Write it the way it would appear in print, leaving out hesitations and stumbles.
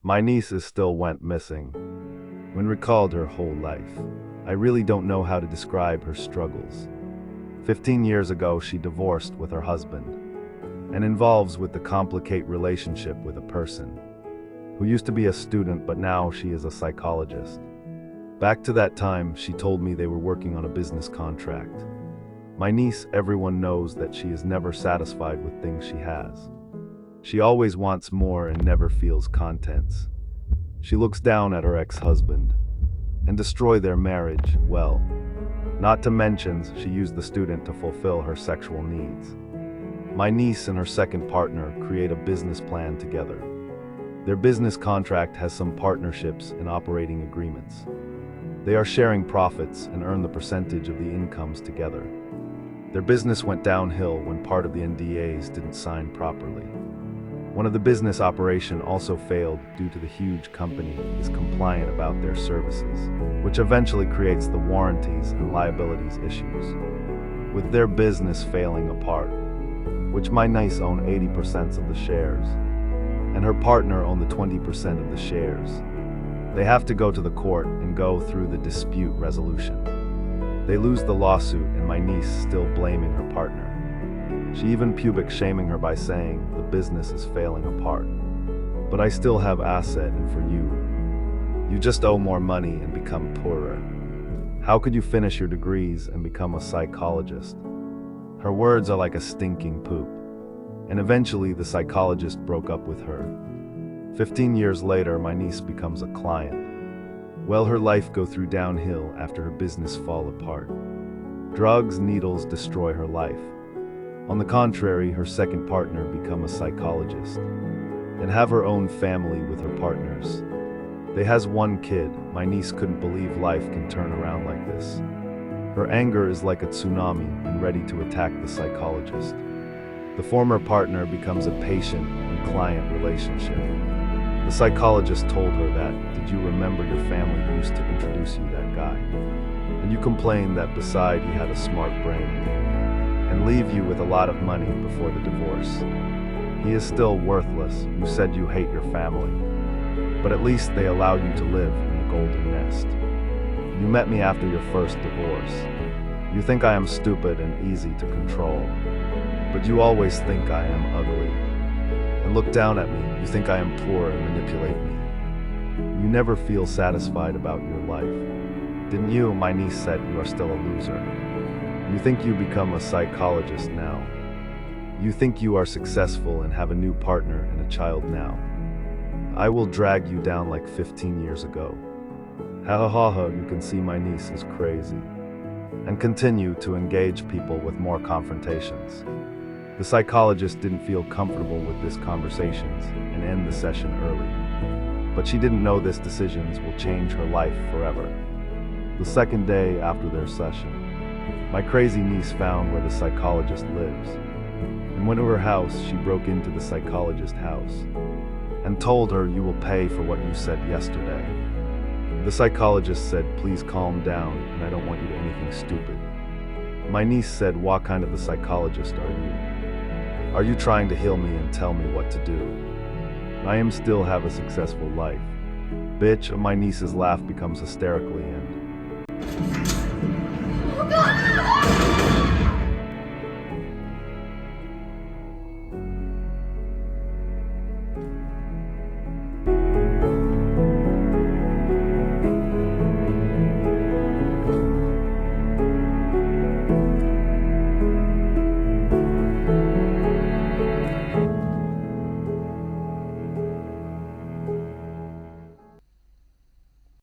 My niece is still went missing. When recalled her whole life, I really don't know how to describe her struggles. 15 years ago, she divorced with her husband and involves with the complicated relationship with a person who used to be a student, but now she is a psychologist. Back to that time, she told me they were working on a business contract. My niece, everyone knows that she is never satisfied with things she has. She always wants more and never feels contents. She looks down at her ex-husband and destroy their marriage, well. Not to mention, she used the student to fulfill her sexual needs. My niece and her second partner create a business plan together. Their business contract has some partnerships and operating agreements. They are sharing profits and earn the percentage of the incomes together. Their business went downhill when part of the NDAs didn't sign properly. One of the business operation also failed due to the huge company is compliant about their services, which eventually creates the warranties and liabilities issues. With their business failing apart, which my niece owned 80% of the shares, and her partner owned the 20% of the shares, they have to go to the court and go through the dispute resolution. They lose the lawsuit and my niece still blaming her partner. She even pubic shaming her by saying the business is failing apart. But I still have asset, and for you just owe more money and become poorer. How could you finish your degrees and become a psychologist? Her words are like a stinking poop. And eventually the psychologist broke up with her. 15 years later, my niece becomes a client. Well, her life go through downhill after her business fall apart. Drugs, needles destroy her life. On the contrary, her second partner become a psychologist and have her own family with her partners. They has one kid. My niece couldn't believe life can turn around like this. Her anger is like a tsunami and ready to attack the psychologist. The former partner becomes a patient and client relationship. The psychologist told her that, did you remember your family used to introduce you that guy? And you complained that beside he had a smart brain and leave you with a lot of money before the divorce. He is still worthless. You said you hate your family, but at least they allow you to live in a golden nest. You met me after your first divorce. You think I am stupid and easy to control, but you always think I am ugly. And look down at me, you think I am poor and manipulate me. You never feel satisfied about your life. Didn't you? My niece said you are still a loser. You think you become a psychologist now. You think you are successful and have a new partner and a child now. I will drag you down like 15 years ago. Ha ha ha ha, you can see my niece is crazy. And continue to engage people with more confrontations. The psychologist didn't feel comfortable with this conversations and end the session early. But she didn't know this decisions will change her life forever. The second day after their session, my crazy niece found where the psychologist lives, and went to her house. She broke into the psychologist's house and told her, you will pay for what you said yesterday. The psychologist said, please calm down, and I don't want you to do anything stupid. My niece said, what kind of a psychologist are you? Are you trying to heal me and tell me what to do? I am still have a successful life. Bitch, my niece's laugh becomes hysterically and